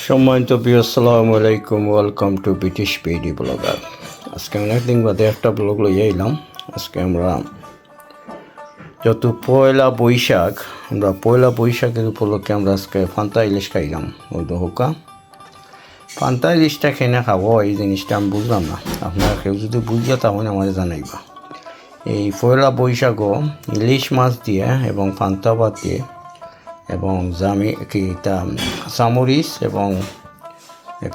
সম্মানিত প্রিয় আসসালামু আলাইকুম, welcome to British paddy blogger. আজকে অনেকদিন বাদে একটা ব্লগ লইয়া এলাম। আজকে আমরা যত পয়লা বৈশাখের উপলক্ষে আমরা আজকে ফান্তা ইলিশ খাইলাম। ওই দোকা ফান্তা ইলিশটা খেয়ে খাবো, এই জিনিসটা আমি বুঝলাম না। আপনারা কেউ যদি বুঝিয়া তাহলে আমাদের জানাইবা। এই পয়লা বৈশাখও ইলিশ মাছ দিয়ে এবং ফান্তা ভাত দিয়ে এবং চামরিচ এবং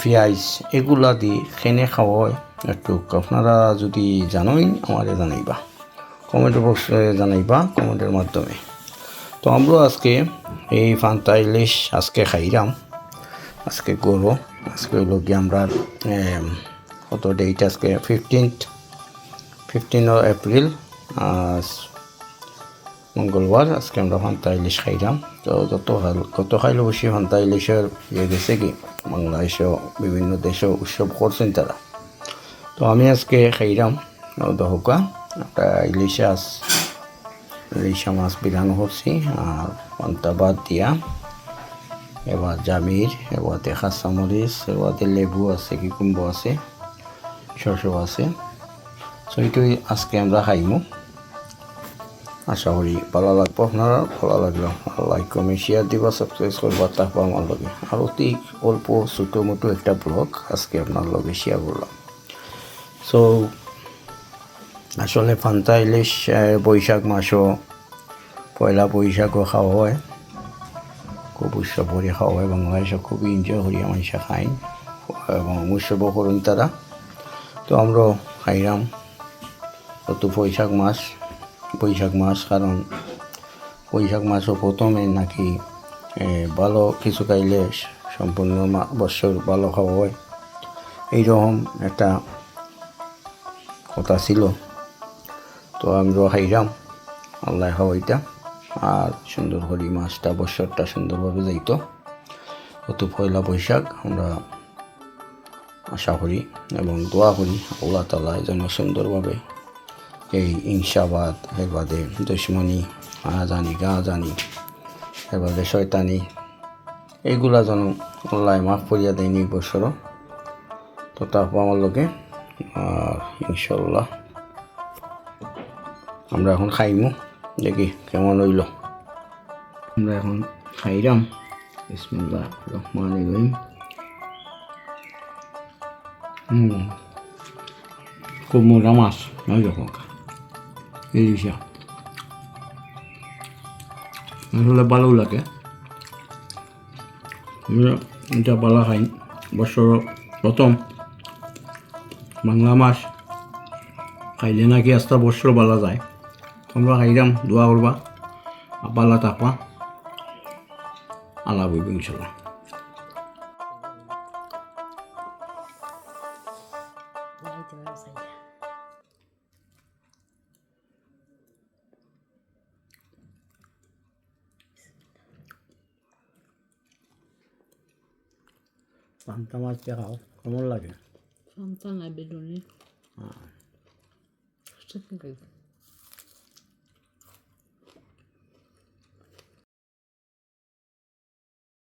পেঁয়াজ এগুলা দিয়ে খেনে খাওয়া হয়। একটু আপনারা যদি জানোই আমাদের জানাইবা, কমেন্ট বক্সে জানাইবা কমেন্টের মাধ্যমে। তো আমরা আজকে এই ফান্তা ইলিশ আজকে খাইলাম। আজকে গরু আজকে হইল গিয়ে আমরা কত ডেট আজকে 15 এপ্রিল মঙ্গলবার। আজকে আমরা ফান্তা ইলিশ খাইলাম। তো কত খাইলে বেশি ফান্তা ইলিশের গেছে কি বাংলাদেশেও বিভিন্ন দেশেও উৎসব করছেন তারা। তো আমি আজকে খাইলাম দহকা একটা ইলিশা মাছ বিরানো করছি আর ফান্তা ভাত দিয়া, এবার জামির, এবারে কাঁচামরিচ, এবারে লেবু আছে, কিকুম্বো আছে, শসা আছে। তো এইটাই আজকে আমরা খাইমু। আশা করি ভালো লাগবো। আপনারা ভালো লাগলো লাইক কমেন্ট শেয়ার দিবা, সাবস্ক্রাইব করবা, তারপর আমার লগে আর অতি অল্প ছোটো মোটো একটা ব্লগ আজকে আপনার লগে শেয়ার করলাম। সো আসলে ফান্তা ইলিশ বৈশাখ মাসও পয়লা বৈশাখও খাওয়া হয়, খুব উৎসব করে খাওয়া হয়। বাংলাদেশে খুবই এনজয় করি মানুষে খাই এবং উৎসবও করুন তারা। তো আমরা খাইলাম অত বৈশাখ মাস, কারণ বৈশাখ মাসও প্রথমে নাকি ভালো কিছু খাইলে সম্পূর্ণ বছর ভালো খাওয়া হয়, এইরকম একটা কথা ছিল। তো আমরা খাইলাম আল্লাহ খাওয়াইটা আর সুন্দর করি মাছটা বছরটা সুন্দরভাবে যাইত। অত পয়লা বৈশাখ আমরা আশা করি এবং দোয়া করি আল্লাহ তাআলা যেন সুন্দরভাবে এই হিংসাবাদ, এবারে দুশ্মনী, আজানি গাজানি, এবারে শয়তানি, এইগুলা যেন আল্লাহ মাফ করিয়া দেয়নি বছরও। তো তারপর আমার লোকে আর ইনশাল্লাহ আমরা এখন খাইমু, দেখি কেমন হইল। আমরা এখন খাইলাম। বিসমিল্লাহির রহমানির রহিম। খুব মোটা মাছ নয় যখন ইলিশা আসলে ভালো লাগে। এটা পালা খাই বছর প্রথম বাংলা মাছ খাইলে নাকি আস্তা বছর বালা যায়। তোমরা খাইলাম, দোয়া করবা পালা থাকবা, আল্লাহ বইব ইনশাল্লাহ। পান্তা মাছ দেখাও কেমন লাগে? পান্তা না বেলুনি।